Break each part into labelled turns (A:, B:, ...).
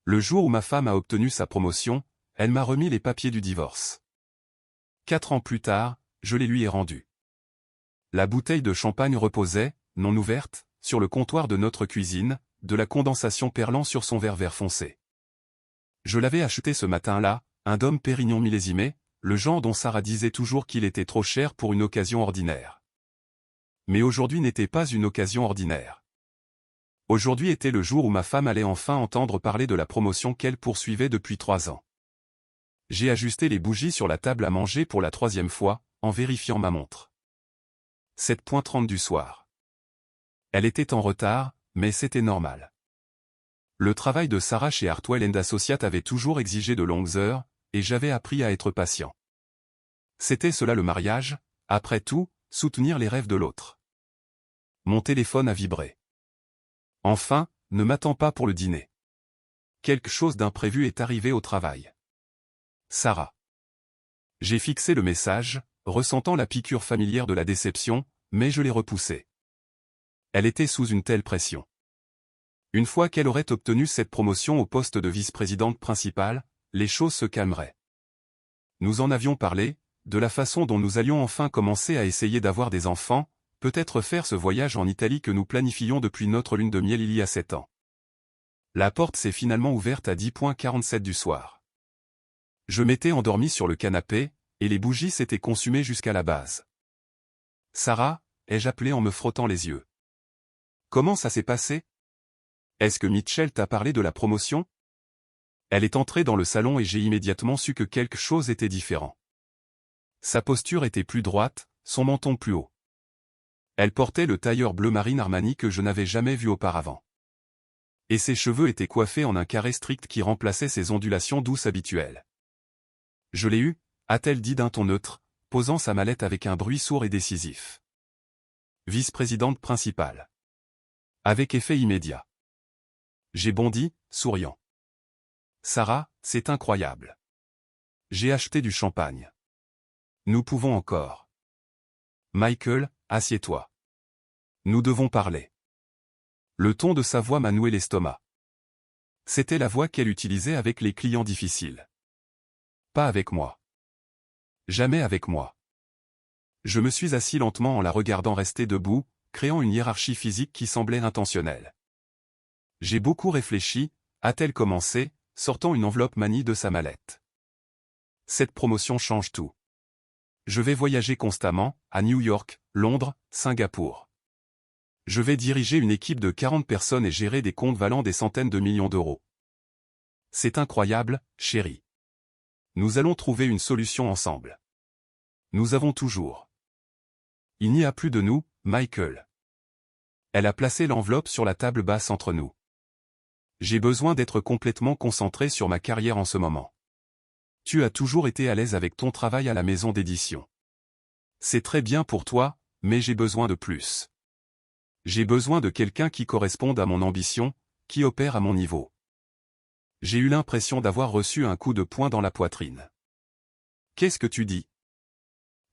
A: Le jour où ma femme a obtenu sa promotion, elle m'a remis les papiers du divorce. 4 ans plus tard, je les lui ai rendus. La bouteille de champagne reposait, non ouverte, sur le comptoir de notre cuisine, de la condensation perlant sur son verre vert foncé. Je l'avais acheté ce matin-là, un Dom Pérignon millésimé, le genre dont Sarah disait toujours qu'il était trop cher pour une occasion ordinaire. Mais aujourd'hui n'était pas une occasion ordinaire. Aujourd'hui était le jour où ma femme allait enfin entendre parler de la promotion qu'elle poursuivait depuis 3 ans. J'ai ajusté les bougies sur la table à manger pour la 3e fois, en vérifiant ma montre. 7h30 du soir. Elle était en retard, mais c'était normal. Le travail de Sarah chez Hartwell & Associates avait toujours exigé de longues heures, et j'avais appris à être patient. C'était cela le mariage, après tout, soutenir les rêves de l'autre. Mon téléphone a vibré. Enfin, ne m'attends pas pour le dîner. Quelque chose d'imprévu est arrivé au travail. Sarah. J'ai fixé le message, ressentant la piqûre familière de la déception, mais je l'ai repoussé. Elle était sous une telle pression. Une fois qu'elle aurait obtenu cette promotion au poste de vice-présidente principale, les choses se calmeraient. Nous en avions parlé, de la façon dont nous allions enfin commencer à essayer d'avoir des enfants, peut-être faire ce voyage en Italie que nous planifions depuis notre lune de miel il y a 7 ans. La porte s'est finalement ouverte à 10h47 du soir. Je m'étais endormi sur le canapé, et les bougies s'étaient consumées jusqu'à la base. « Sarah » ai-je appelé en me frottant les yeux. « Comment ça s'est passé ? Est-ce que Mitchell t'a parlé de la promotion ?» Elle est entrée dans le salon et j'ai immédiatement su que quelque chose était différent. Sa posture était plus droite, son menton plus haut. Elle portait le tailleur bleu marine Armani que je n'avais jamais vu auparavant. Et ses cheveux étaient coiffés en un carré strict qui remplaçait ses ondulations douces habituelles. « Je l'ai eu » a-t-elle dit d'un ton neutre, posant sa mallette avec un bruit sourd et décisif. Vice-présidente principale. Avec effet immédiat. J'ai bondi, souriant. Sarah, c'est incroyable. J'ai acheté du champagne. Nous pouvons encore. Michael, assieds-toi. Nous devons parler. Le ton de sa voix m'a noué l'estomac. C'était la voix qu'elle utilisait avec les clients difficiles. Pas avec moi. Jamais avec moi. Je me suis assis lentement en la regardant rester debout, créant une hiérarchie physique qui semblait intentionnelle. J'ai beaucoup réfléchi, a-t-elle commencé, sortant une enveloppe manie de sa mallette. Cette promotion change tout. Je vais voyager constamment, à New York, Londres, Singapour. Je vais diriger une équipe de 40 personnes et gérer des comptes valant des centaines de millions d'euros. C'est incroyable, chérie. Nous allons trouver une solution ensemble. Nous avons toujours. Il n'y a plus de nous, Michael. Elle a placé l'enveloppe sur la table basse entre nous. J'ai besoin d'être complètement concentré sur ma carrière en ce moment. Tu as toujours été à l'aise avec ton travail à la maison d'édition. C'est très bien pour toi, mais j'ai besoin de plus. J'ai besoin de quelqu'un qui corresponde à mon ambition, qui opère à mon niveau. J'ai eu l'impression d'avoir reçu un coup de poing dans la poitrine. Qu'est-ce que tu dis ?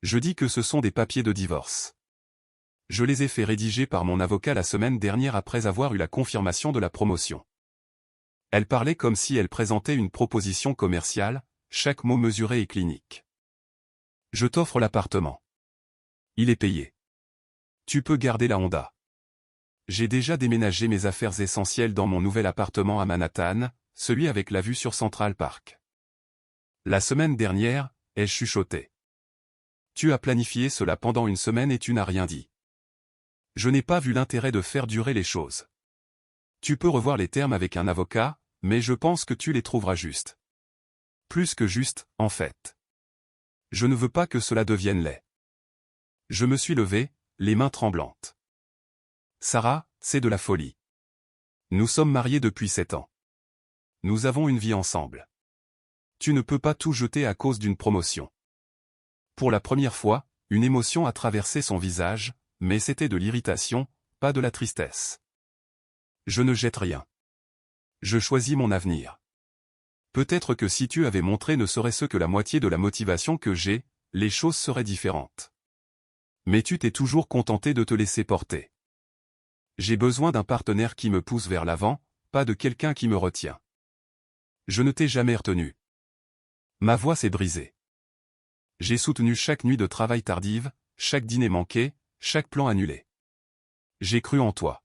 A: Je dis que ce sont des papiers de divorce. Je les ai fait rédiger par mon avocat la semaine dernière après avoir eu la confirmation de la promotion. Elle parlait comme si elle présentait une proposition commerciale, chaque mot mesuré et clinique. Je t'offre l'appartement. Il est payé. Tu peux garder la Honda. J'ai déjà déménagé mes affaires essentielles dans mon nouvel appartement à Manhattan, celui avec la vue sur Central Park. La semaine dernière, ai-je chuchoté. Tu as planifié cela pendant une semaine et tu n'as rien dit. Je n'ai pas vu l'intérêt de faire durer les choses. Tu peux revoir les termes avec un avocat, mais je pense que tu les trouveras justes. Plus que juste, en fait. Je ne veux pas que cela devienne laid. Je me suis levé, les mains tremblantes. Sarah, c'est de la folie. Nous sommes mariés depuis 7 ans. Nous avons une vie ensemble. Tu ne peux pas tout jeter à cause d'une promotion. Pour la première fois, une émotion a traversé son visage, mais c'était de l'irritation, pas de la tristesse. Je ne jette rien. Je choisis mon avenir. Peut-être que si tu avais montré ne serait-ce que la moitié de la motivation que j'ai, les choses seraient différentes. Mais tu t'es toujours contenté de te laisser porter. J'ai besoin d'un partenaire qui me pousse vers l'avant, pas de quelqu'un qui me retient. Je ne t'ai jamais retenu. Ma voix s'est brisée. J'ai soutenu chaque nuit de travail tardive, chaque dîner manqué, chaque plan annulé. J'ai cru en toi.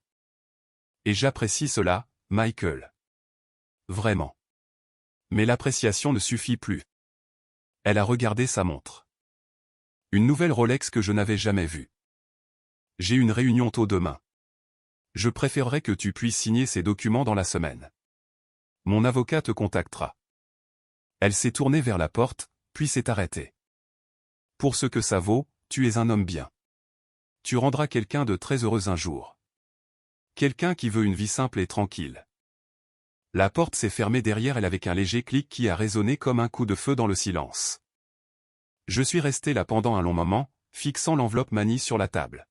A: Et j'apprécie cela, Michael. Vraiment. Mais l'appréciation ne suffit plus. Elle a regardé sa montre. Une nouvelle Rolex que je n'avais jamais vue. J'ai une réunion tôt demain. Je préférerais que tu puisses signer ces documents dans la semaine. Mon avocat te contactera. Elle s'est tournée vers la porte, puis s'est arrêtée. Pour ce que ça vaut, tu es un homme bien. Tu rendras quelqu'un de très heureux un jour. Quelqu'un qui veut une vie simple et tranquille. La porte s'est fermée derrière elle avec un léger clic qui a résonné comme un coup de feu dans le silence. Je suis resté là pendant un long moment, fixant l'enveloppe manie sur la table.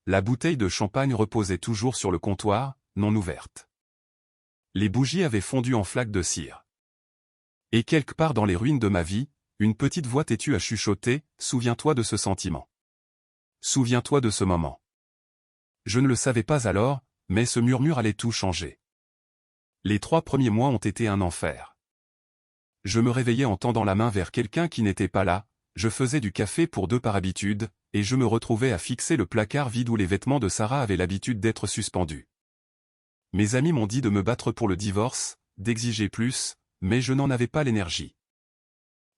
A: La bouteille de champagne reposait toujours sur le comptoir, non ouverte. Les bougies avaient fondu en flaques de cire. Et quelque part dans les ruines de ma vie, une petite voix têtue a chuchoté, « Souviens-toi de ce sentiment. Souviens-toi de ce moment. » Je ne le savais pas alors, mais ce murmure allait tout changer. Les 3 premiers mois ont été un enfer. Je me réveillais en tendant la main vers quelqu'un qui n'était pas là, je faisais du café pour 2 par habitude, et je me retrouvais à fixer le placard vide où les vêtements de Sarah avaient l'habitude d'être suspendus. Mes amis m'ont dit de me battre pour le divorce, d'exiger plus, mais je n'en avais pas l'énergie.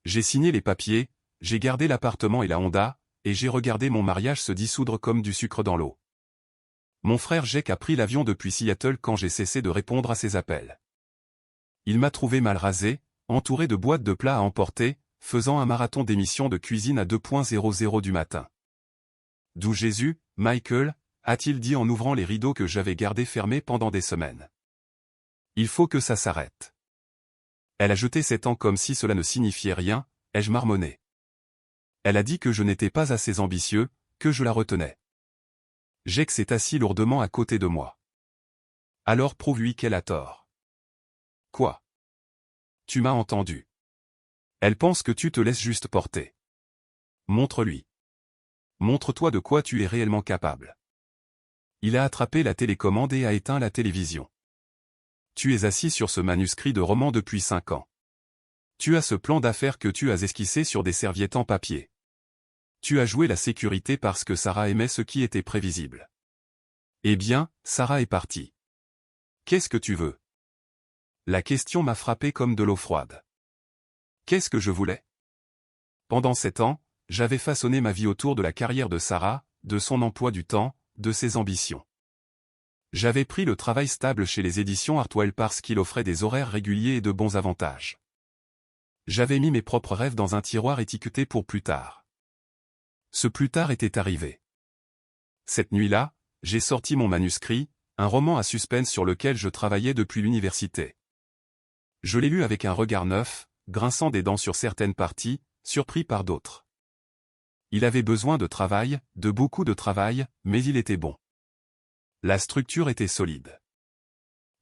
A: J'ai signé les papiers, j'ai gardé l'appartement et la Honda, et j'ai regardé mon mariage se dissoudre comme du sucre dans l'eau. Mon frère Jake a pris l'avion depuis Seattle quand j'ai cessé de répondre à ses appels. Il m'a trouvé mal rasé, entouré de boîtes de plats à emporter, faisant un marathon d'émissions de cuisine à 2:00 du matin. « D'où Jésus, Michael ?» a-t-il dit en ouvrant les rideaux que j'avais gardés fermés pendant des semaines. « Il faut que ça s'arrête. » Elle a jeté ses temps comme si cela ne signifiait rien, ai-je marmonné. Elle a dit que je n'étais pas assez ambitieux, que je la retenais. Jake s'est assis lourdement à côté de moi. Alors prouve-lui qu'elle a tort. Quoi? Tu m'as entendu. Elle pense que tu te laisses juste porter. Montre-lui. Montre-toi de quoi tu es réellement capable. Il a attrapé la télécommande et a éteint la télévision. Tu es assis sur ce manuscrit de roman depuis 5 ans. Tu as ce plan d'affaires que tu as esquissé sur des serviettes en papier. Tu as joué la sécurité parce que Sarah aimait ce qui était prévisible. Eh bien, Sarah est partie. Qu'est-ce que tu veux? La question m'a frappé comme de l'eau froide. Qu'est-ce que je voulais? Pendant 7 ans, j'avais façonné ma vie autour de la carrière de Sarah, de son emploi du temps, de ses ambitions. J'avais pris le travail stable chez les éditions Hartwell parce qu'il offrait des horaires réguliers et de bons avantages. J'avais mis mes propres rêves dans un tiroir étiqueté pour plus tard. Ce plus tard était arrivé. Cette nuit-là, j'ai sorti mon manuscrit, un roman à suspense sur lequel je travaillais depuis l'université. Je l'ai lu avec un regard neuf, grinçant des dents sur certaines parties, surpris par d'autres. Il avait besoin de travail, de beaucoup de travail, mais il était bon. La structure était solide.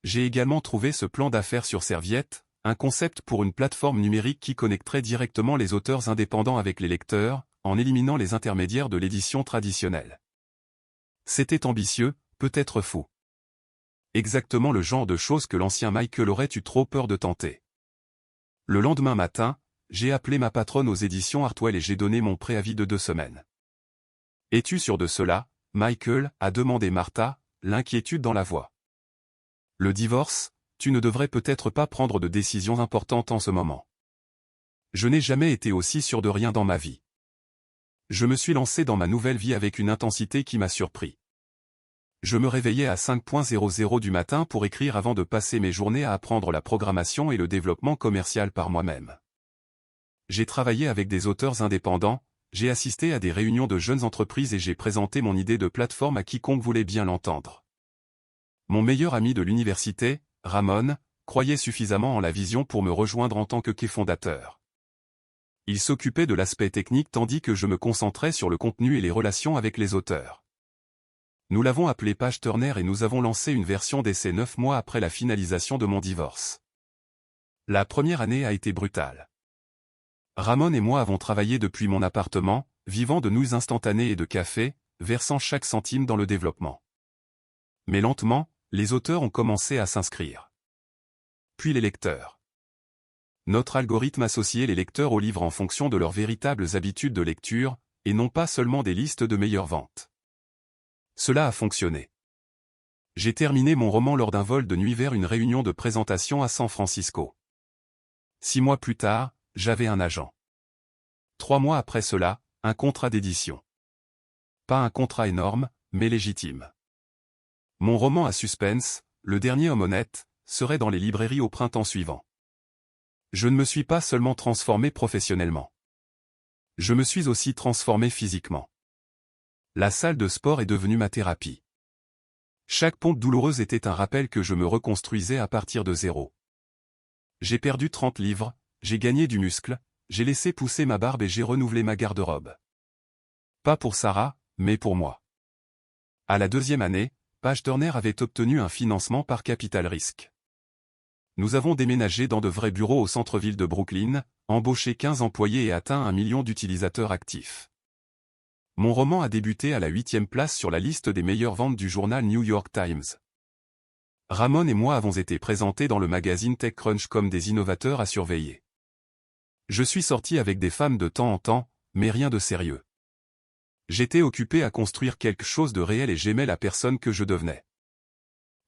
A: J'ai également trouvé ce plan d'affaires sur serviette, un concept pour une plateforme numérique qui connecterait directement les auteurs indépendants avec les lecteurs, en éliminant les intermédiaires de l'édition traditionnelle. C'était ambitieux, peut-être fou. Exactement le genre de choses que l'ancien Michael aurait eu trop peur de tenter. Le lendemain matin, j'ai appelé ma patronne aux éditions Hartwell et j'ai donné mon préavis de 2 semaines. « Es-tu sûr de cela, Michael ?» a demandé Martha, l'inquiétude dans la voix. « Le divorce, tu ne devrais peut-être pas prendre de décisions importantes en ce moment. » Je n'ai jamais été aussi sûr de rien dans ma vie. Je me suis lancé dans ma nouvelle vie avec une intensité qui m'a surpris. Je me réveillais à 5:00 du matin pour écrire avant de passer mes journées à apprendre la programmation et le développement commercial par moi-même. J'ai travaillé avec des auteurs indépendants, j'ai assisté à des réunions de jeunes entreprises et j'ai présenté mon idée de plateforme à quiconque voulait bien l'entendre. Mon meilleur ami de l'université, Ramon, croyait suffisamment en la vision pour me rejoindre en tant que fondateur. Il s'occupait de l'aspect technique tandis que je me concentrais sur le contenu et les relations avec les auteurs. Nous l'avons appelé Page Turner et nous avons lancé une version d'essai 9 mois après la finalisation de mon divorce. La première année a été brutale. Ramon et moi avons travaillé depuis mon appartement, vivant de nouilles instantanées et de café, versant chaque centime dans le développement. Mais lentement, les auteurs ont commencé à s'inscrire. Puis les lecteurs. Notre algorithme associait les lecteurs aux livres en fonction de leurs véritables habitudes de lecture, et non pas seulement des listes de meilleures ventes. Cela a fonctionné. J'ai terminé mon roman lors d'un vol de nuit vers une réunion de présentation à San Francisco. 6 mois plus tard, j'avais un agent. 3 mois après cela, un contrat d'édition. Pas un contrat énorme, mais légitime. Mon roman à suspense, Le dernier homme honnête, serait dans les librairies au printemps suivant. Je ne me suis pas seulement transformé professionnellement. Je me suis aussi transformé physiquement. La salle de sport est devenue ma thérapie. Chaque pompe douloureuse était un rappel que je me reconstruisais à partir de zéro. J'ai perdu 30 livres, j'ai gagné du muscle, j'ai laissé pousser ma barbe et j'ai renouvelé ma garde-robe. Pas pour Sarah, mais pour moi. À la 2e année, Page Turner avait obtenu un financement par Capital Risk. Nous avons déménagé dans de vrais bureaux au centre-ville de Brooklyn, embauché 15 employés et atteint 1 million d'utilisateurs actifs. Mon roman a débuté à la 8e place sur la liste des meilleures ventes du journal New York Times. Ramon et moi avons été présentés dans le magazine TechCrunch comme des innovateurs à surveiller. Je suis sorti avec des femmes de temps en temps, mais rien de sérieux. J'étais occupé à construire quelque chose de réel et j'aimais la personne que je devenais.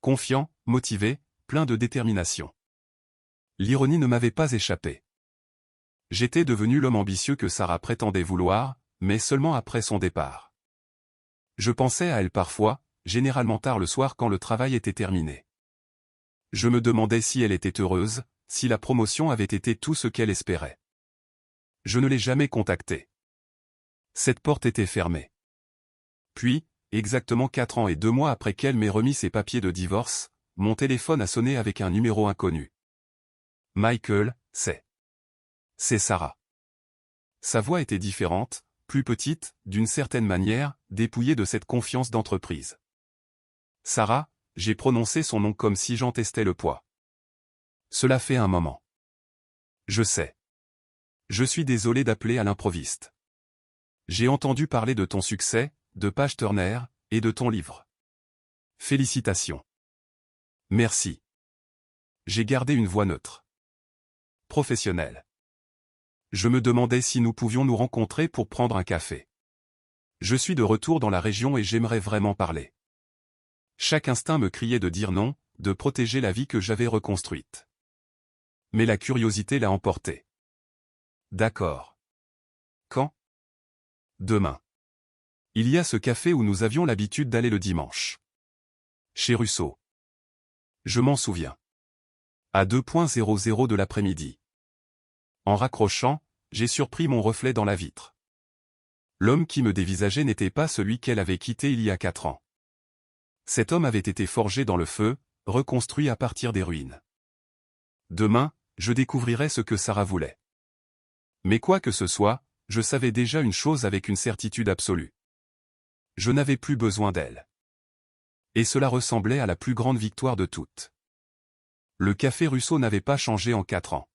A: Confiant, motivé, plein de détermination. L'ironie ne m'avait pas échappé. J'étais devenu l'homme ambitieux que Sarah prétendait vouloir, mais seulement après son départ. Je pensais à elle parfois, généralement tard le soir quand le travail était terminé. Je me demandais si elle était heureuse, si la promotion avait été tout ce qu'elle espérait. Je ne l'ai jamais contactée. Cette porte était fermée. Puis, exactement 4 ans et 2 mois après qu'elle m'ait remis ses papiers de divorce, mon téléphone a sonné avec un numéro inconnu. Michael, c'est Sarah. Sa voix était différente, plus petite, d'une certaine manière, dépouillée de cette confiance d'entreprise. Sarah, j'ai prononcé son nom comme si j'en testais le poids. Cela fait un moment. Je sais. Je suis désolé d'appeler à l'improviste. J'ai entendu parler de ton succès, de Page Turner, et de ton livre. Félicitations. Merci. J'ai gardé une voix neutre. Professionnelle. Je me demandais si nous pouvions nous rencontrer pour prendre un café. Je suis de retour dans la région et j'aimerais vraiment parler. Chaque instinct me criait de dire non, de protéger la vie que j'avais reconstruite. Mais la curiosité l'a emporté. D'accord. Quand? Demain. Il y a ce café où nous avions l'habitude d'aller le dimanche. Chez Russo. Je m'en souviens. À 2:00 de l'après-midi. En raccrochant, j'ai surpris mon reflet dans la vitre. L'homme qui me dévisageait n'était pas celui qu'elle avait quitté il y a 4 ans. Cet homme avait été forgé dans le feu, reconstruit à partir des ruines. Demain, je découvrirai ce que Sarah voulait. Mais quoi que ce soit, je savais déjà une chose avec une certitude absolue. Je n'avais plus besoin d'elle. Et cela ressemblait à la plus grande victoire de toutes. Le café Russo n'avait pas changé en 4 ans.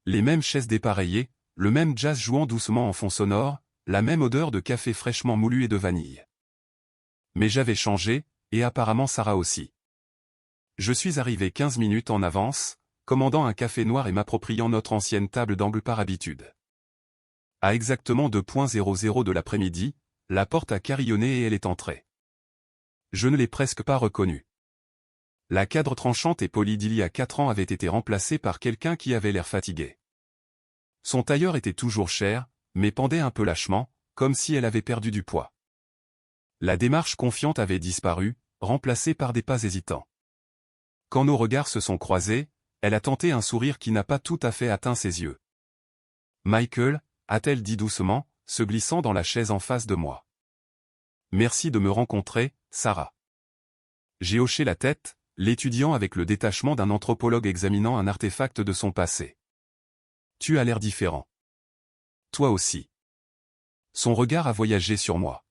A: Les mêmes chaises dépareillées, le même jazz jouant doucement en fond sonore, la même odeur de café fraîchement moulu et de vanille. Mais j'avais changé, et apparemment Sarah aussi. Je suis arrivé 15 minutes en avance, commandant un café noir et m'appropriant notre ancienne table d'angle par habitude. À exactement 2:00 de l'après-midi, la porte a carillonné et elle est entrée. Je ne l'ai presque pas reconnue. La cadre tranchante et polie d'il y a 4 ans avait été remplacée par quelqu'un qui avait l'air fatigué. Son tailleur était toujours cher, mais pendait un peu lâchement, comme si elle avait perdu du poids. La démarche confiante avait disparu, remplacée par des pas hésitants. Quand nos regards se sont croisés, elle a tenté un sourire qui n'a pas tout à fait atteint ses yeux. « Michael », a-t-elle dit doucement, se glissant dans la chaise en face de moi. « Merci de me rencontrer, Sarah. » J'ai hoché la tête, l'étudiant avec le détachement d'un anthropologue examinant un artefact de son passé. « Tu as l'air différent. Toi aussi. » Son regard a voyagé sur moi.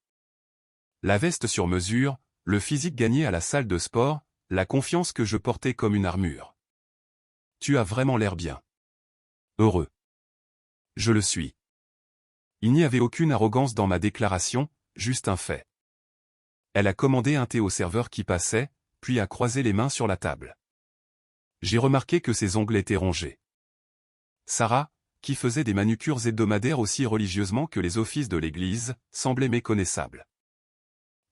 A: La veste sur mesure, le physique gagné à la salle de sport, la confiance que je portais comme une armure. « Tu as vraiment l'air bien. Heureux. » Je le suis. Il n'y avait aucune arrogance dans ma déclaration, juste un fait. Elle a commandé un thé au serveur qui passait, puis a croisé les mains sur la table. J'ai remarqué que ses ongles étaient rongés. Sarah, qui faisait des manucures hebdomadaires aussi religieusement que les offices de l'église, semblait méconnaissable.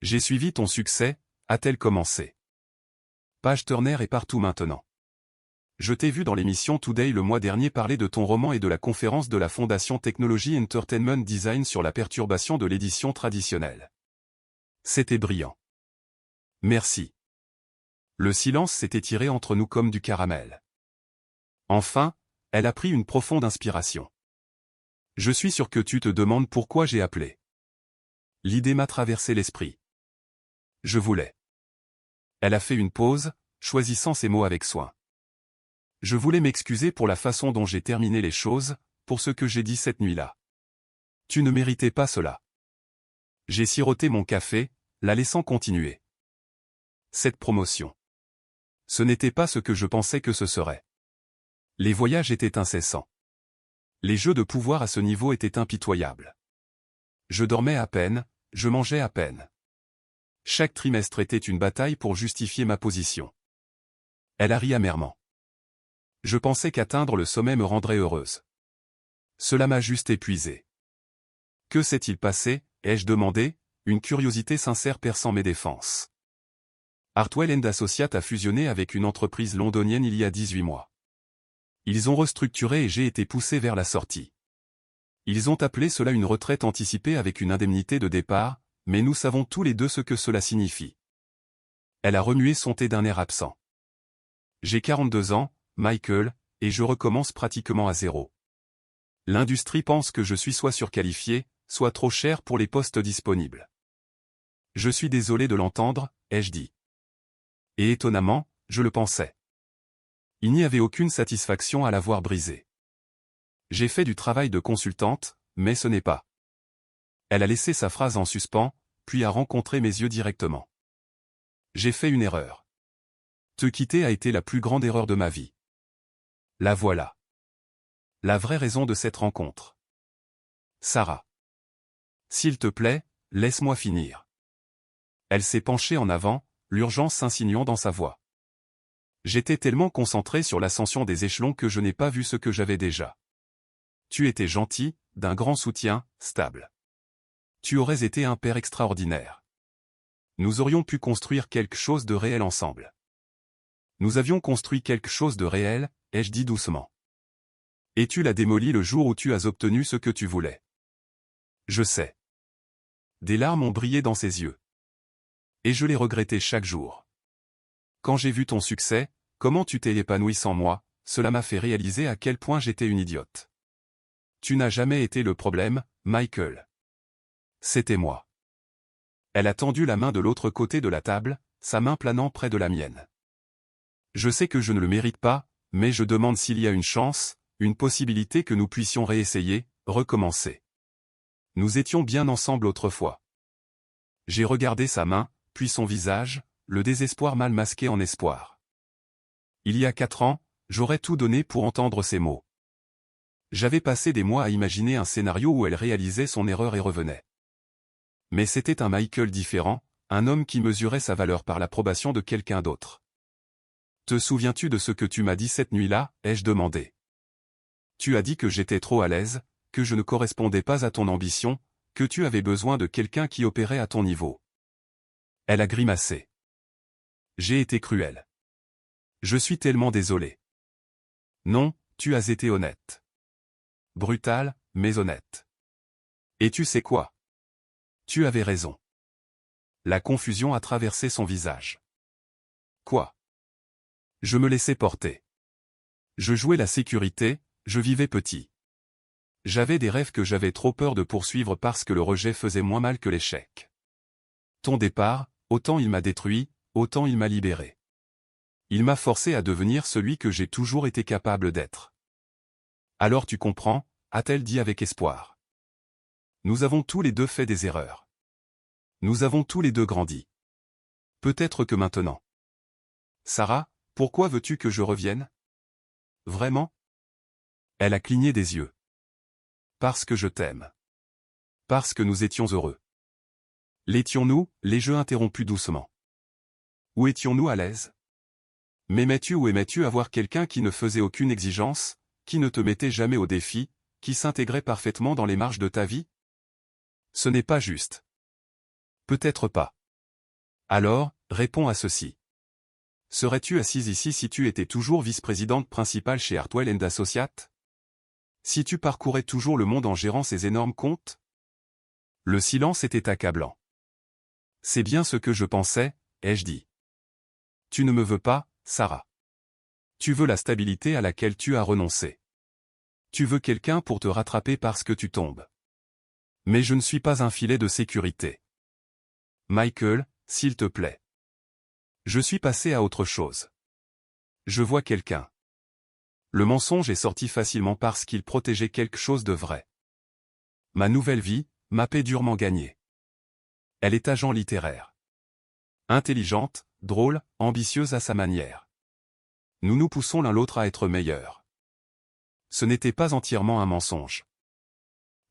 A: J'ai suivi ton succès, a-t-elle commencé. Page Turner est partout maintenant. Je t'ai vu dans l'émission Today le mois dernier parler de ton roman et de la conférence de la Fondation Technology Entertainment Design sur la perturbation de l'édition traditionnelle. C'était brillant. Merci. Le silence s'est étiré entre nous comme du caramel. Enfin, elle a pris une profonde inspiration. Je suis sûr que tu te demandes pourquoi j'ai appelé. L'idée m'a traversé l'esprit. Je voulais. Elle a fait une pause, choisissant ses mots avec soin. Je voulais m'excuser pour la façon dont j'ai terminé les choses, pour ce que j'ai dit cette nuit-là. Tu ne méritais pas cela. J'ai siroté mon café, la laissant continuer. Cette promotion. Ce n'était pas ce que je pensais que ce serait. Les voyages étaient incessants. Les jeux de pouvoir à ce niveau étaient impitoyables. Je dormais à peine, je mangeais à peine. Chaque trimestre était une bataille pour justifier ma position. Elle a ri amèrement. Je pensais qu'atteindre le sommet me rendrait heureuse. Cela m'a juste épuisé. Que s'est-il passé, ai-je demandé, une curiosité sincère perçant mes défenses. Hartwell & Associates a fusionné avec une entreprise londonienne il y a 18 mois. Ils ont restructuré et j'ai été poussé vers la sortie. Ils ont appelé cela une retraite anticipée avec une indemnité de départ, mais nous savons tous les deux ce que cela signifie. Elle a remué son thé d'un air absent. J'ai 42 ans, Michael, et je recommence pratiquement à zéro. L'industrie pense que je suis soit surqualifié, soit trop cher pour les postes disponibles. Je suis désolé de l'entendre, ai-je dit. Et étonnamment, je le pensais. Il n'y avait aucune satisfaction à l'avoir brisé. J'ai fait du travail de consultante, mais ce n'est pas. Elle a laissé sa phrase en suspens, puis a rencontré mes yeux directement. J'ai fait une erreur. Te quitter a été la plus grande erreur de ma vie. La voilà. La vraie raison de cette rencontre. Sarah. S'il te plaît, laisse-moi finir. Elle s'est penchée en avant, l'urgence s'insinuant dans sa voix. J'étais tellement concentré sur l'ascension des échelons que je n'ai pas vu ce que j'avais déjà. Tu étais gentil, d'un grand soutien, stable. Tu aurais été un père extraordinaire. Nous aurions pu construire quelque chose de réel ensemble. Nous avions construit quelque chose de réel, ai-je dit doucement. Et tu l'as démoli le jour où tu as obtenu ce que tu voulais. Je sais. Des larmes ont brillé dans ses yeux. Et je l'ai regretté chaque jour. Quand j'ai vu ton succès, comment tu t'es épanoui sans moi, cela m'a fait réaliser à quel point j'étais une idiote. Tu n'as jamais été le problème, Michael. C'était moi. Elle a tendu la main de l'autre côté de la table, sa main planant près de la mienne. Je sais que je ne le mérite pas, mais je demande s'il y a une chance, une possibilité que nous puissions réessayer, recommencer. Nous étions bien ensemble autrefois. J'ai regardé sa main, puis son visage, le désespoir mal masqué en espoir. Il y a 4 ans, j'aurais tout donné pour entendre ces mots. J'avais passé des mois à imaginer un scénario où elle réalisait son erreur et revenait. Mais c'était un Michael différent, un homme qui mesurait sa valeur par l'approbation de quelqu'un d'autre. Te souviens-tu de ce que tu m'as dit cette nuit-là, ai-je demandé. Tu as dit que j'étais trop à l'aise, que je ne correspondais pas à ton ambition, que tu avais besoin de quelqu'un qui opérait à ton niveau. Elle a grimacé. J'ai été cruel. Je suis tellement désolé. Non, tu as été honnête. Brutal, mais honnête. Et tu sais quoi? Tu avais raison. La confusion a traversé son visage. Quoi? Je me laissais porter. Je jouais la sécurité, je vivais petit. J'avais des rêves que j'avais trop peur de poursuivre parce que le rejet faisait moins mal que l'échec. Ton départ, autant il m'a détruit, autant il m'a libéré. Il m'a forcé à devenir celui que j'ai toujours été capable d'être. Alors tu comprends, a-t-elle dit avec espoir. Nous avons tous les deux fait des erreurs. Nous avons tous les deux grandi. Peut-être que maintenant. Sarah, pourquoi veux-tu que je revienne? Vraiment? Elle a cligné des yeux. Parce que je t'aime. Parce que nous étions heureux. L'étions-nous, les jeux interrompus doucement. Où étions-nous à l'aise? M'aimais-tu ou aimais-tu avoir quelqu'un qui ne faisait aucune exigence, qui ne te mettait jamais au défi, qui s'intégrait parfaitement dans les marges de ta vie? Ce n'est pas juste. Peut-être pas. Alors, réponds à ceci. Serais-tu assise ici si tu étais toujours vice-présidente principale chez Hartwell & Associates? Si tu parcourais toujours le monde en gérant ces énormes comptes? Le silence était accablant. C'est bien ce que je pensais, ai-je dit. Tu ne me veux pas, Sarah. Tu veux la stabilité à laquelle tu as renoncé. Tu veux quelqu'un pour te rattraper parce que tu tombes. Mais je ne suis pas un filet de sécurité. Michael, s'il te plaît. Je suis passé à autre chose. Je vois quelqu'un. Le mensonge est sorti facilement parce qu'il protégeait quelque chose de vrai. Ma nouvelle vie, ma paix durement gagnée. Elle est agent littéraire. Intelligente, drôle, ambitieuse à sa manière. Nous nous poussons l'un l'autre à être meilleurs. Ce n'était pas entièrement un mensonge.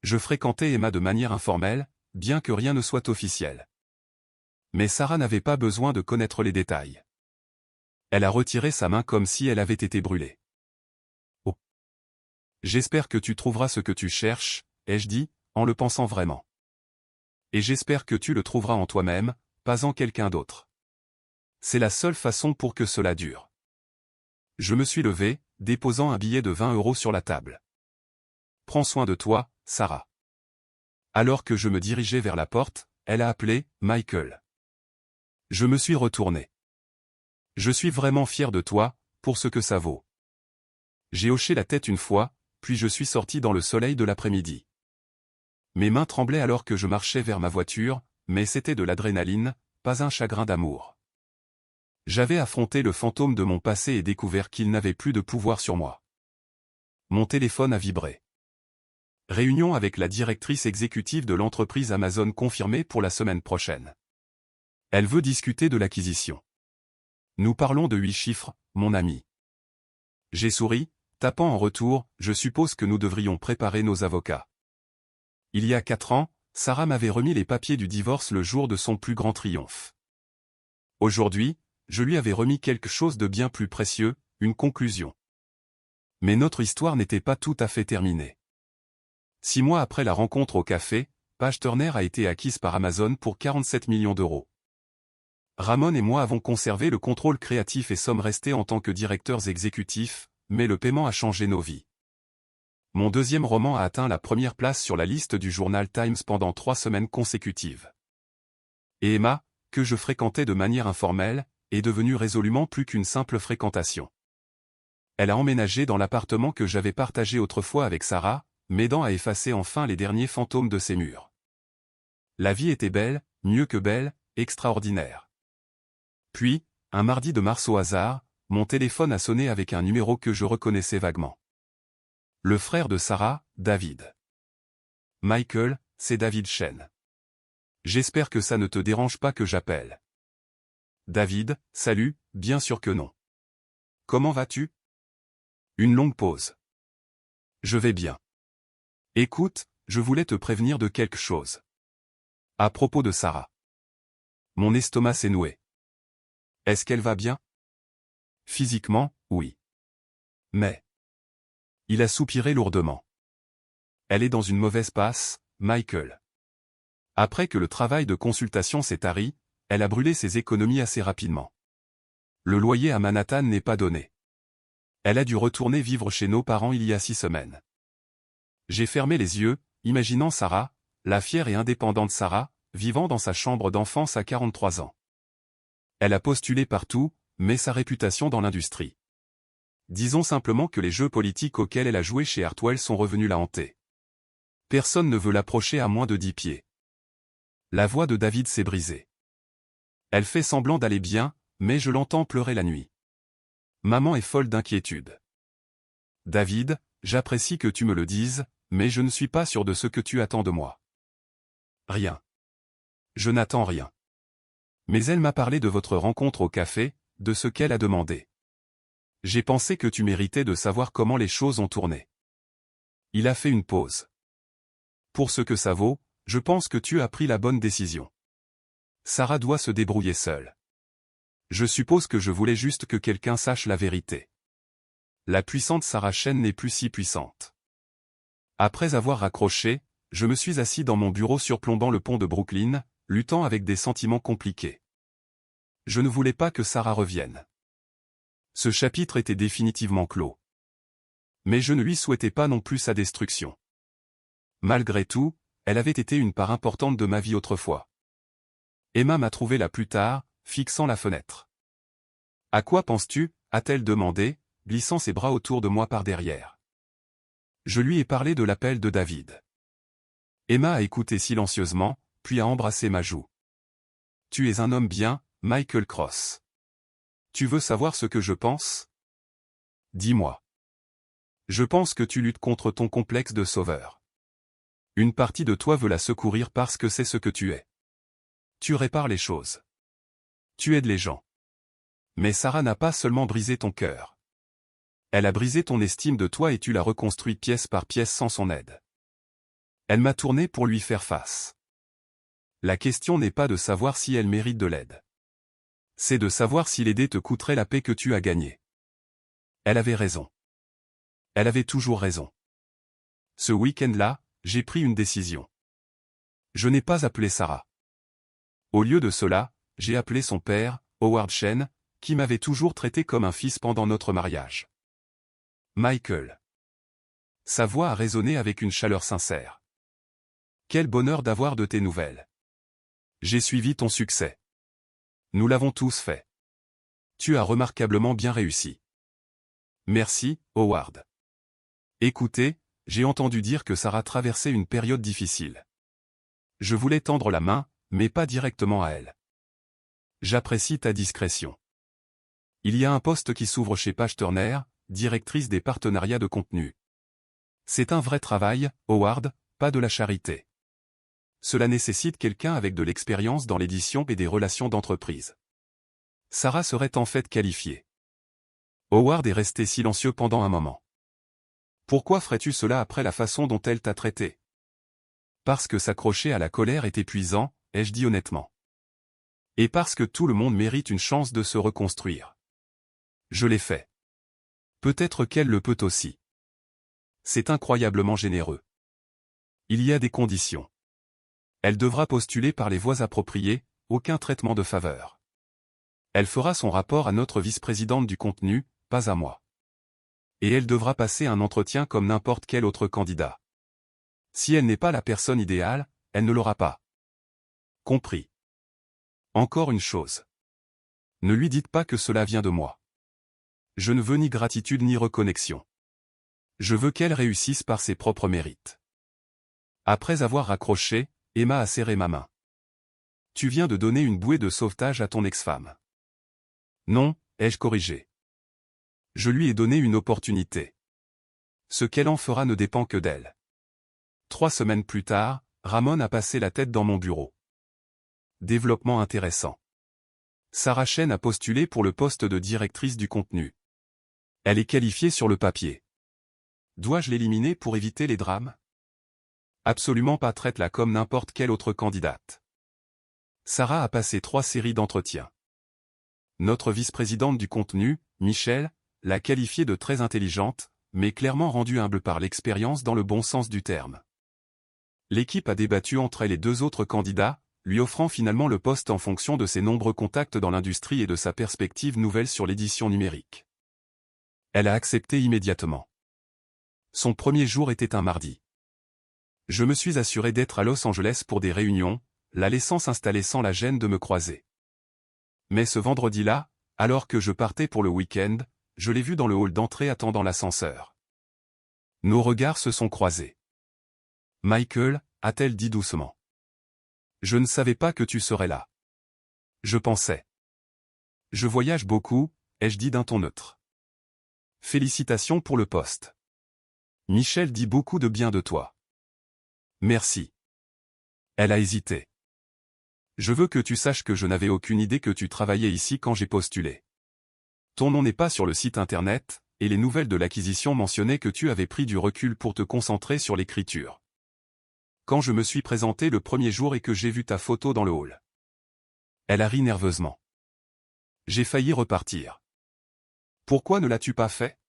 A: Je fréquentais Emma de manière informelle, bien que rien ne soit officiel. Mais Sarah n'avait pas besoin de connaître les détails. Elle a retiré sa main comme si elle avait été brûlée. Oh. J'espère que tu trouveras ce que tu cherches, ai-je dit, en le pensant vraiment. Et j'espère que tu le trouveras en toi-même, pas en quelqu'un d'autre. C'est la seule façon pour que cela dure. Je me suis levé, déposant un billet de 20 € sur la table. Prends soin de toi, Sarah. Alors que je me dirigeais vers la porte, elle a appelé, Michael. Je me suis retourné. Je suis vraiment fier de toi, pour ce que ça vaut. J'ai hoché la tête une fois, puis je suis sorti dans le soleil de l'après-midi. Mes mains tremblaient alors que je marchais vers ma voiture, mais c'était de l'adrénaline, pas un chagrin d'amour. J'avais affronté le fantôme de mon passé et découvert qu'il n'avait plus de pouvoir sur moi. Mon téléphone a vibré. Réunion avec la directrice exécutive de l'entreprise Amazon confirmée pour la semaine prochaine. Elle veut discuter de l'acquisition. Nous parlons de 8 chiffres, mon ami. J'ai souri, tapant en retour, je suppose que nous devrions préparer nos avocats. Il y a 4 ans, Sarah m'avait remis les papiers du divorce le jour de son plus grand triomphe. Aujourd'hui, je lui avais remis quelque chose de bien plus précieux, une conclusion. Mais notre histoire n'était pas tout à fait terminée. 6 mois après la rencontre au café, Paige Turner a été acquise par Amazon pour 47 millions d'euros. Ramon et moi avons conservé le contrôle créatif et sommes restés en tant que directeurs exécutifs, mais le paiement a changé nos vies. Mon deuxième roman a atteint la première place sur la liste du journal Times pendant 3 semaines consécutives. Et Emma, que je fréquentais de manière informelle, est devenue résolument plus qu'une simple fréquentation. Elle a emménagé dans l'appartement que j'avais partagé autrefois avec Sarah, m'aidant à effacer enfin les derniers fantômes de ses murs. La vie était belle, mieux que belle, extraordinaire. Puis, un mardi de mars au hasard, mon téléphone a sonné avec un numéro que je reconnaissais vaguement. Le frère de Sarah, David. Michael, c'est David Chen. J'espère que ça ne te dérange pas que j'appelle. David, salut, bien sûr que non. Comment vas-tu? Une longue pause. Je vais bien. Écoute, je voulais te prévenir de quelque chose. À propos de Sarah. Mon estomac s'est noué. Est-ce qu'elle va bien? Physiquement, oui. Mais... Il a soupiré lourdement. Elle est dans une mauvaise passe, Michael. Après que le travail de consultation s'est tari, elle a brûlé ses économies assez rapidement. Le loyer à Manhattan n'est pas donné. Elle a dû retourner vivre chez nos parents il y a 6 semaines. J'ai fermé les yeux, imaginant Sarah, la fière et indépendante Sarah, vivant dans sa chambre d'enfance à 43 ans. Elle a postulé partout, mais sa réputation dans l'industrie. Disons simplement que les jeux politiques auxquels elle a joué chez Hartwell sont revenus la hanter. Personne ne veut l'approcher à moins de 10 pieds. La voix de David s'est brisée. Elle fait semblant d'aller bien, mais je l'entends pleurer la nuit. Maman est folle d'inquiétude. David, j'apprécie que tu me le dises, mais je ne suis pas sûr de ce que tu attends de moi. Rien. Je n'attends rien. Mais elle m'a parlé de votre rencontre au café, de ce qu'elle a demandé. J'ai pensé que tu méritais de savoir comment les choses ont tourné. Il a fait une pause. Pour ce que ça vaut, je pense que tu as pris la bonne décision. Sarah doit se débrouiller seule. Je suppose que je voulais juste que quelqu'un sache la vérité. La puissante Sarah Chen n'est plus si puissante. Après avoir raccroché, je me suis assis dans mon bureau surplombant le pont de Brooklyn, luttant avec des sentiments compliqués. Je ne voulais pas que Sarah revienne. Ce chapitre était définitivement clos. Mais je ne lui souhaitais pas non plus sa destruction. Malgré tout, elle avait été une part importante de ma vie autrefois. Emma m'a trouvé là plus tard, fixant la fenêtre. « À quoi penses-tu » a-t-elle demandé, glissant ses bras autour de moi par derrière. Je lui ai parlé de l'appel de David. Emma a écouté silencieusement, puis a embrassé ma joue. « Tu es un homme bien, Michael Cross. Tu veux savoir ce que je pense ? Dis-moi. Je pense que tu luttes contre ton complexe de sauveur. Une partie de toi veut la secourir parce que c'est ce que tu es. Tu répares les choses. Tu aides les gens. Mais Sarah n'a pas seulement brisé ton cœur. Elle a brisé ton estime de toi et tu l'as reconstruit pièce par pièce sans son aide. Elle m'a tourné pour lui faire face. La question n'est pas de savoir si elle mérite de l'aide. C'est de savoir si l'aider te coûterait la paix que tu as gagnée. Elle avait raison. Elle avait toujours raison. Ce week-end-là, j'ai pris une décision. Je n'ai pas appelé Sarah. Au lieu de cela, j'ai appelé son père, Howard Chen, qui m'avait toujours traité comme un fils pendant notre mariage. Michael. Sa voix a résonné avec une chaleur sincère. Quel bonheur d'avoir de tes nouvelles. J'ai suivi ton succès. Nous l'avons tous fait. Tu as remarquablement bien réussi. Merci, Howard. Écoutez, j'ai entendu dire que Sarah traversait une période difficile. Je voulais tendre la main, mais pas directement à elle. J'apprécie ta discrétion. Il y a un poste qui s'ouvre chez Page Turner, directrice des partenariats de contenu. C'est un vrai travail, Howard, pas de la charité. Cela nécessite quelqu'un avec de l'expérience dans l'édition et des relations d'entreprise. Sarah serait en fait qualifiée. Howard est resté silencieux pendant un moment. Pourquoi ferais-tu cela après la façon dont elle t'a traité? Parce que s'accrocher à la colère est épuisant, ai-je dit honnêtement. Et parce que tout le monde mérite une chance de se reconstruire. Je l'ai fait. Peut-être qu'elle le peut aussi. C'est incroyablement généreux. Il y a des conditions. Elle devra postuler par les voies appropriées, aucun traitement de faveur. Elle fera son rapport à notre vice-présidente du contenu, pas à moi. Et elle devra passer un entretien comme n'importe quel autre candidat. Si elle n'est pas la personne idéale, elle ne l'aura pas. Compris. Encore une chose. Ne lui dites pas que cela vient de moi. Je ne veux ni gratitude ni reconnexion. Je veux qu'elle réussisse par ses propres mérites. Après avoir raccroché, Emma a serré ma main. Tu viens de donner une bouée de sauvetage à ton ex-femme. Non, ai-je corrigé. Je lui ai donné une opportunité. Ce qu'elle en fera ne dépend que d'elle. 3 semaines plus tard, Ramon a passé la tête dans mon bureau. Développement intéressant. Sarah Chen a postulé pour le poste de directrice du contenu. Elle est qualifiée sur le papier. Dois-je l'éliminer pour éviter les drames? Absolument pas, traite-la comme n'importe quelle autre candidate. Sarah a passé 3 séries d'entretiens. Notre vice-présidente du contenu, Michelle, l'a qualifiée de très intelligente, mais clairement rendue humble par l'expérience dans le bon sens du terme. L'équipe a débattu entre elle et 2 autres candidats, lui offrant finalement le poste en fonction de ses nombreux contacts dans l'industrie et de sa perspective nouvelle sur l'édition numérique. Elle a accepté immédiatement. Son premier jour était un mardi. Je me suis assuré d'être à Los Angeles pour des réunions, la laissant s'installer sans la gêne de me croiser. Mais ce vendredi-là, alors que je partais pour le week-end, je l'ai vue dans le hall d'entrée attendant l'ascenseur. Nos regards se sont croisés. « Michael » a-t-elle dit doucement. « Je ne savais pas que tu serais là. Je pensais. Je voyage beaucoup, ai-je dit d'un ton neutre. Félicitations pour le poste. Michel dit beaucoup de bien de toi. Merci. Elle a hésité. Je veux que tu saches que je n'avais aucune idée que tu travaillais ici quand j'ai postulé. Ton nom n'est pas sur le site internet, et les nouvelles de l'acquisition mentionnaient que tu avais pris du recul pour te concentrer sur l'écriture. Quand je me suis présenté le premier jour et que j'ai vu ta photo dans le hall. Elle a ri nerveusement. J'ai failli repartir. Pourquoi ne l'as-tu pas fait?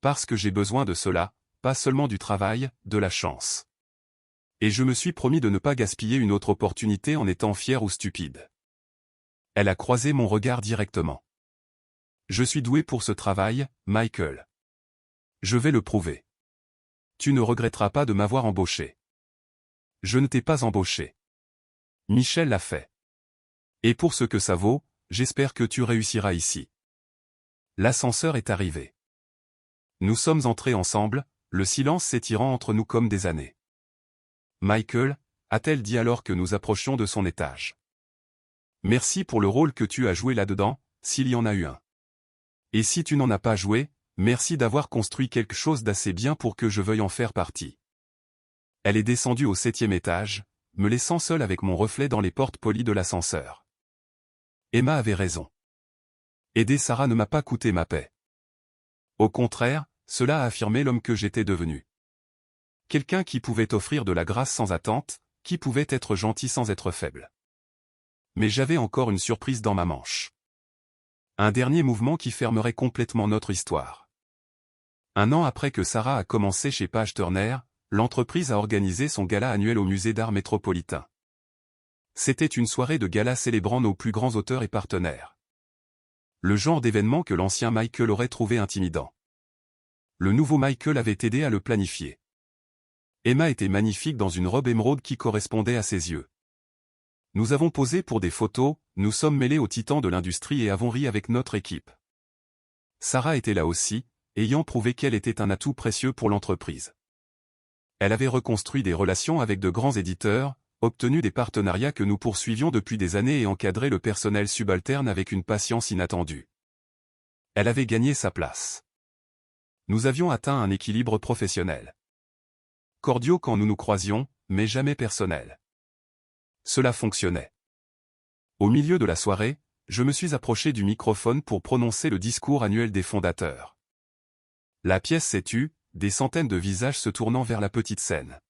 A: parce que j'ai besoin de cela, pas seulement du travail, de la chance. Et je me suis promis de ne pas gaspiller une autre opportunité en étant fier ou stupide. Elle a croisé mon regard directement. Je suis doué pour ce travail, Michael. Je vais le prouver. Tu ne regretteras pas de m'avoir embauché. Je ne t'ai pas embauché. Michel l'a fait. Et pour ce que ça vaut, j'espère que tu réussiras ici. L'ascenseur est arrivé. Nous sommes entrés ensemble, le silence s'étirant entre nous comme des années. Michael, a-t-elle dit alors que nous approchions de son étage. Merci pour le rôle que tu as joué là-dedans, s'il y en a eu un. Et si tu n'en as pas joué, merci d'avoir construit quelque chose d'assez bien pour que je veuille en faire partie. Elle est descendue au 7e étage, me laissant seul avec mon reflet dans les portes polies de l'ascenseur. Emma avait raison. Aider Sarah ne m'a pas coûté ma paix. Au contraire, cela a affirmé l'homme que j'étais devenu. Quelqu'un qui pouvait offrir de la grâce sans attente, qui pouvait être gentil sans être faible. Mais j'avais encore une surprise dans ma manche. Un dernier mouvement qui fermerait complètement notre histoire. Un an après que Sarah a commencé chez Page Turner, l'entreprise a organisé son gala annuel au Musée d'art métropolitain. C'était une soirée de gala célébrant nos plus grands auteurs et partenaires. Le genre d'événement que l'ancien Michael aurait trouvé intimidant. Le nouveau Michael avait aidé à le planifier. Emma était magnifique dans une robe émeraude qui correspondait à ses yeux. Nous avons posé pour des photos, nous sommes mêlés aux titans de l'industrie et avons ri avec notre équipe. Sarah était là aussi, ayant prouvé qu'elle était un atout précieux pour l'entreprise. Elle avait reconstruit des relations avec de grands éditeurs, obtenu des partenariats que nous poursuivions depuis des années et encadré le personnel subalterne avec une patience inattendue. Elle avait gagné sa place. Nous avions atteint un équilibre professionnel. Cordiaux quand nous nous croisions, mais jamais personnels. Cela fonctionnait. Au milieu de la soirée, je me suis approché du microphone pour prononcer le discours annuel des fondateurs. La pièce s'est tue, des centaines de visages se tournant vers la petite scène.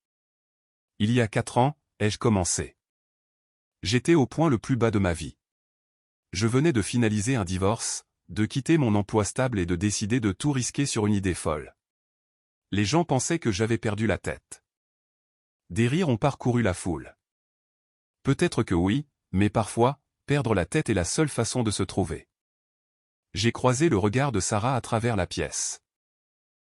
A: Il y a 4 ans, ai-je commencé. J'étais au point le plus bas de ma vie. Je venais de finaliser un divorce, de quitter mon emploi stable et de décider de tout risquer sur une idée folle. Les gens pensaient que j'avais perdu la tête. Des rires ont parcouru la foule. Peut-être que oui, mais parfois, perdre la tête est la seule façon de se trouver. J'ai croisé le regard de Sarah à travers la pièce.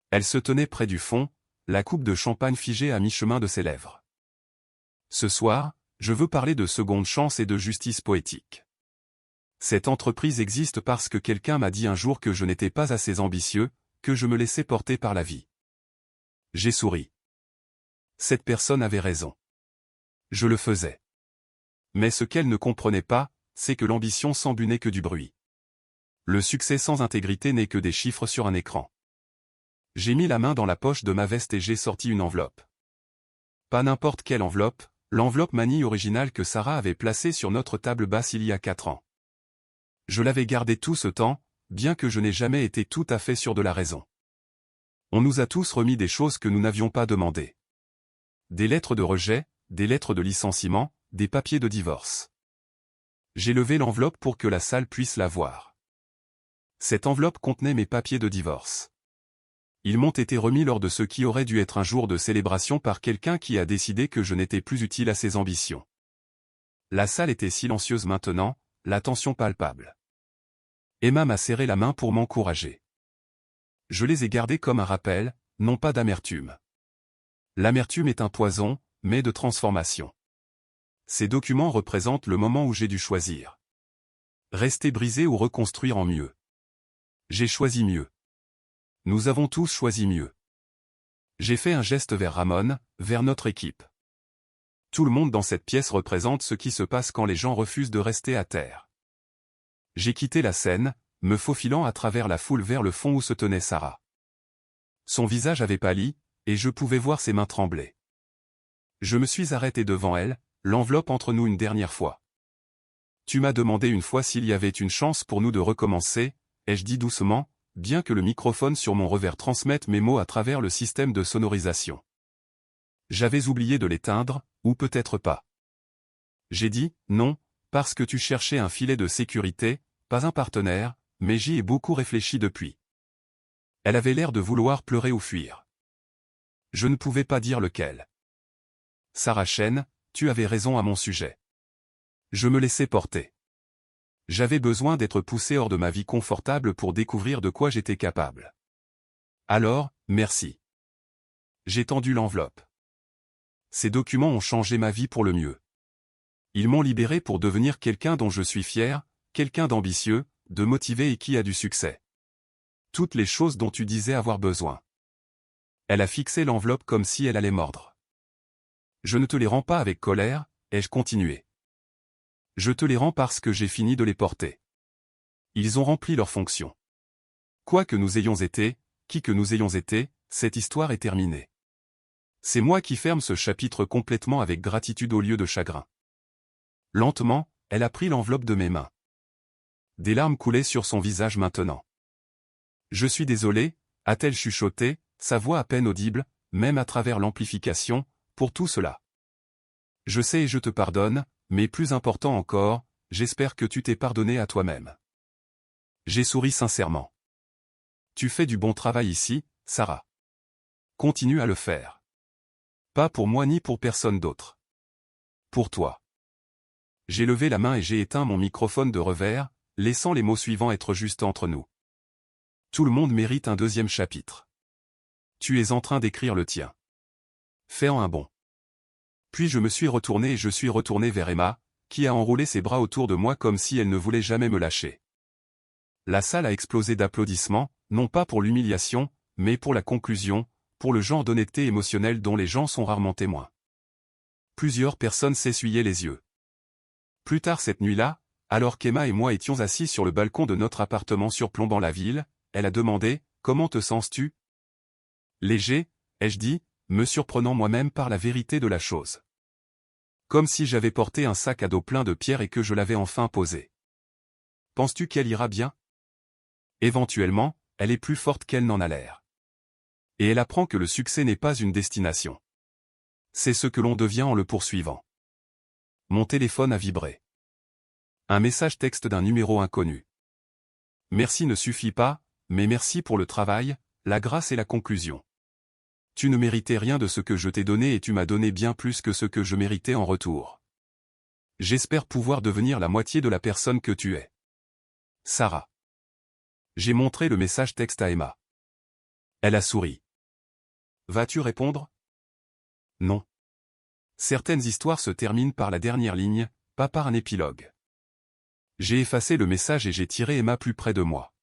A: Elle se tenait près du fond, la coupe de champagne figée à mi-chemin de ses lèvres. Ce soir, je veux parler de seconde chance et de justice poétique. Cette entreprise existe parce que quelqu'un m'a dit un jour que je n'étais pas assez ambitieux, que je me laissais porter par la vie. J'ai souri. Cette personne avait raison. Je le faisais. Mais ce qu'elle ne comprenait pas, c'est que l'ambition sans but n'est que du bruit. Le succès sans intégrité n'est que des chiffres sur un écran. J'ai mis la main dans la poche de ma veste et j'ai sorti une enveloppe. Pas n'importe quelle enveloppe, l'enveloppe manille originale que Sarah avait placée sur notre table basse il y a 4 ans. Je l'avais gardée tout ce temps, bien que je n'ai jamais été tout à fait sûr de la raison. On nous a tous remis des choses que nous n'avions pas demandées. Des lettres de rejet, des lettres de licenciement, des papiers de divorce. J'ai levé l'enveloppe pour que la salle puisse la voir. Cette enveloppe contenait mes papiers de divorce. Ils m'ont été remis lors de ce qui aurait dû être un jour de célébration par quelqu'un qui a décidé que je n'étais plus utile à ses ambitions. La salle était silencieuse maintenant, la tension palpable. Emma m'a serré la main pour m'encourager. Je les ai gardés comme un rappel, non pas d'amertume. L'amertume est un poison, mais de transformation. Ces documents représentent le moment où j'ai dû choisir. Rester brisé ou reconstruire en mieux. J'ai choisi mieux. Nous avons tous choisi mieux. J'ai fait un geste vers Ramon, vers notre équipe. Tout le monde dans cette pièce représente ce qui se passe quand les gens refusent de rester à terre. J'ai quitté la scène, me faufilant à travers la foule vers le fond où se tenait Sarah. Son visage avait pâli, et je pouvais voir ses mains trembler. Je me suis arrêté devant elle, l'enveloppe entre nous une dernière fois. Tu m'as demandé une fois s'il y avait une chance pour nous de recommencer, ai-je dit doucement, bien que le microphone sur mon revers transmette mes mots à travers le système de sonorisation. J'avais oublié de l'éteindre, ou peut-être pas. J'ai dit, non, parce que tu cherchais un filet de sécurité, pas un partenaire, mais j'y ai beaucoup réfléchi depuis. Elle avait l'air de vouloir pleurer ou fuir. Je ne pouvais pas dire lequel. Sarah Chen, tu avais raison à mon sujet. Je me laissais porter. J'avais besoin d'être poussé hors de ma vie confortable pour découvrir de quoi j'étais capable. Alors, merci. J'ai tendu l'enveloppe. Ces documents ont changé ma vie pour le mieux. Ils m'ont libéré pour devenir quelqu'un dont je suis fier, quelqu'un d'ambitieux, de motivé et qui a du succès. Toutes les choses dont tu disais avoir besoin. Elle a fixé l'enveloppe comme si elle allait mordre. Je ne te les rends pas avec colère, ai-je continué. Je te les rends parce que j'ai fini de les porter. Ils ont rempli leur fonction. Quoi que nous ayons été, qui que nous ayons été, cette histoire est terminée. C'est moi qui ferme ce chapitre complètement avec gratitude au lieu de chagrin. Lentement, elle a pris l'enveloppe de mes mains. Des larmes coulaient sur son visage maintenant. Je suis désolé, a-t-elle chuchoté, sa voix à peine audible, même à travers l'amplification, pour tout cela. Je sais et je te pardonne, mais plus important encore, j'espère que tu t'es pardonné à toi-même. J'ai souri sincèrement. Tu fais du bon travail ici, Sarah. Continue à le faire. Pas pour moi ni pour personne d'autre. Pour toi. J'ai levé la main et j'ai éteint mon microphone de revers, laissant les mots suivants être juste entre nous. Tout le monde mérite un deuxième chapitre. Tu es en train d'écrire le tien. Fais-en un bon. Puis je me suis retourné et je suis retourné vers Emma, qui a enroulé ses bras autour de moi comme si elle ne voulait jamais me lâcher. La salle a explosé d'applaudissements, non pas pour l'humiliation, mais pour la conclusion, pour le genre d'honnêteté émotionnelle dont les gens sont rarement témoins. Plusieurs personnes s'essuyaient les yeux. Plus tard cette nuit-là, alors qu'Emma et moi étions assis sur le balcon de notre appartement surplombant la ville, elle a demandé « Comment te sens-tu » Léger, ai-je dit, me surprenant moi-même par la vérité de la chose. Comme si j'avais porté un sac à dos plein de pierres et que je l'avais enfin posé. Penses-tu qu'elle ira bien? Éventuellement, elle est plus forte qu'elle n'en a l'air. Et elle apprend que le succès n'est pas une destination. C'est ce que l'on devient en le poursuivant. Mon téléphone a vibré. Un message texte d'un numéro inconnu. Merci ne suffit pas, mais merci pour le travail, la grâce et la conclusion. Tu ne méritais rien de ce que je t'ai donné et tu m'as donné bien plus que ce que je méritais en retour. J'espère pouvoir devenir la moitié de la personne que tu es. Sarah. J'ai montré le message texte à Emma. Elle a souri. Vas-tu répondre? Non. Certaines histoires se terminent par la dernière ligne, pas par un épilogue. J'ai effacé le message et j'ai tiré Emma plus près de moi.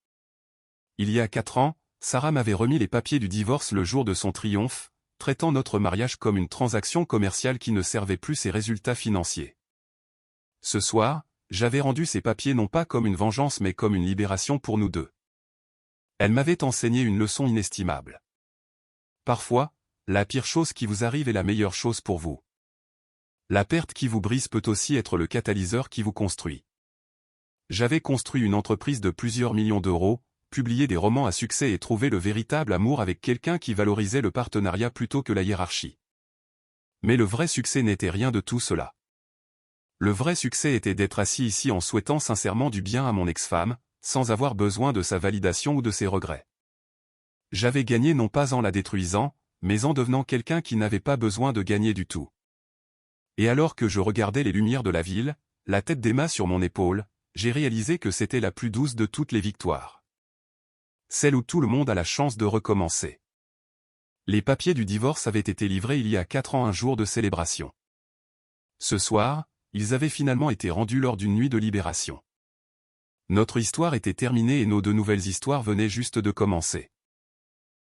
A: Il y a 4 ans, Sarah m'avait remis les papiers du divorce le jour de son triomphe, traitant notre mariage comme une transaction commerciale qui ne servait plus ses résultats financiers. Ce soir, j'avais rendu ces papiers non pas comme une vengeance mais comme une libération pour nous deux. Elle m'avait enseigné une leçon inestimable. Parfois, la pire chose qui vous arrive est la meilleure chose pour vous. La perte qui vous brise peut aussi être le catalyseur qui vous construit. J'avais construit une entreprise de plusieurs millions d'euros, publié des romans à succès et trouvé le véritable amour avec quelqu'un qui valorisait le partenariat plutôt que la hiérarchie. Mais le vrai succès n'était rien de tout cela. Le vrai succès était d'être assis ici en souhaitant sincèrement du bien à mon ex-femme, sans avoir besoin de sa validation ou de ses regrets. J'avais gagné non pas en la détruisant, mais en devenant quelqu'un qui n'avait pas besoin de gagner du tout. Et alors que je regardais les lumières de la ville, la tête d'Emma sur mon épaule, j'ai réalisé que c'était la plus douce de toutes les victoires. Celle où tout le monde a la chance de recommencer. Les papiers du divorce avaient été livrés il y a 4 ans un jour de célébration. Ce soir, ils avaient finalement été rendus lors d'une nuit de libération. Notre histoire était terminée et nos 2 nouvelles histoires venaient juste de commencer.